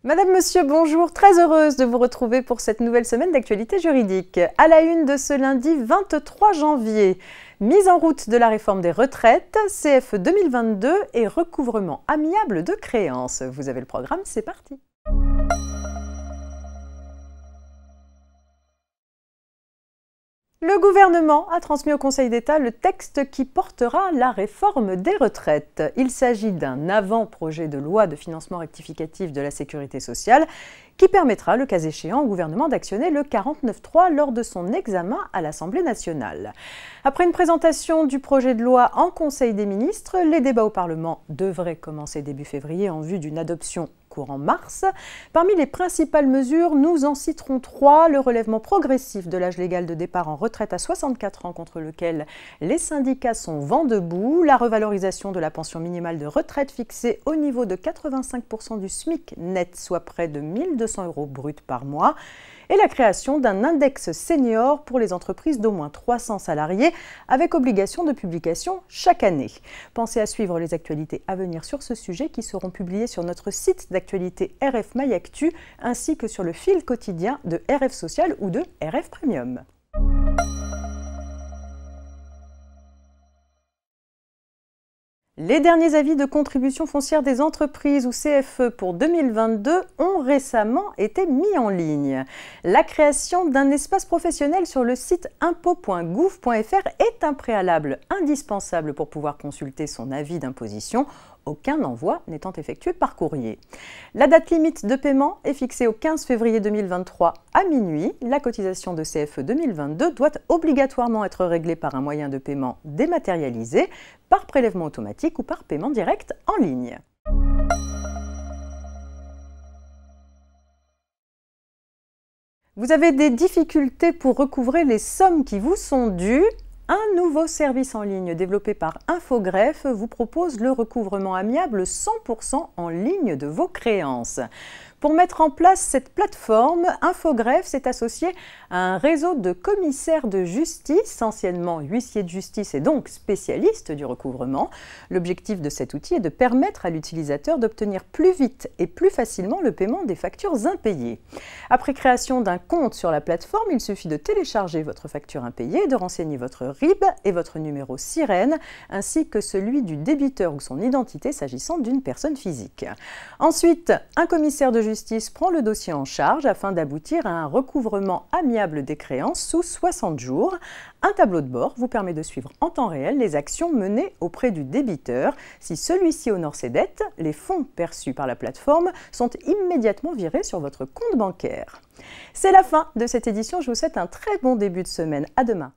Madame, Monsieur, bonjour, très heureuse de vous retrouver pour cette nouvelle semaine d'actualité juridique. À la une de ce lundi 23 janvier, mise en route de la réforme des retraites, CFE 2022 et recouvrement amiable de créances. Vous avez le programme, c'est parti. Le gouvernement a transmis au Conseil d'État le texte qui portera la réforme des retraites. Il s'agit d'un avant-projet de loi de financement rectificatif de la sécurité sociale qui permettra, le cas échéant, au gouvernement d'actionner le 49.3 lors de son examen à l'Assemblée nationale. Après une présentation du projet de loi en Conseil des ministres, les débats au Parlement devraient commencer début février en vue d'une adoption courant mars. Parmi les principales mesures, nous en citerons 3. Le relèvement progressif de l'âge légal de départ en retraite à 64 ans contre lequel les syndicats sont vent debout, la revalorisation de la pension minimale de retraite fixée au niveau de 85% du SMIC net, soit près de 1 200 € bruts par mois, et la création d'un index senior pour les entreprises d'au moins 300 salariés avec obligation de publication chaque année. Pensez à suivre les actualités à venir sur ce sujet qui seront publiées sur notre site d'actualité RF My Actu ainsi que sur le fil quotidien de RF Social ou de RF Premium. Les derniers avis de contribution foncière des entreprises ou CFE pour 2022 ont récemment été mis en ligne. La création d'un espace professionnel sur le site impôt.gouv.fr est un préalable indispensable pour pouvoir consulter son avis d'imposition, aucun envoi n'étant effectué par courrier. La date limite de paiement est fixée au 15 février 2023 à minuit. La cotisation de CFE 2022 doit obligatoirement être réglée par un moyen de paiement dématérialisé, par prélèvement automatique ou par paiement direct en ligne. Vous avez des difficultés pour recouvrer les sommes qui vous sont dues? Un nouveau service en ligne développé par Infogreffe vous propose le recouvrement amiable 100% en ligne de vos créances. Pour mettre en place cette plateforme, Infogreffe s'est associé à un réseau de commissaires de justice, anciennement huissiers de justice et donc spécialistes du recouvrement. L'objectif de cet outil est de permettre à l'utilisateur d'obtenir plus vite et plus facilement le paiement des factures impayées. Après création d'un compte sur la plateforme, il suffit de télécharger votre facture impayée, de renseigner votre RIB et votre numéro SIREN, ainsi que celui du débiteur ou son identité s'agissant d'une personne physique. Ensuite, un commissaire de justice prend le dossier en charge afin d'aboutir à un recouvrement amiable des créances sous 60 jours. Un tableau de bord vous permet de suivre en temps réel les actions menées auprès du débiteur. Si celui-ci honore ses dettes, les fonds perçus par la plateforme sont immédiatement virés sur votre compte bancaire. C'est la fin de cette édition. Je vous souhaite un très bon début de semaine. À demain.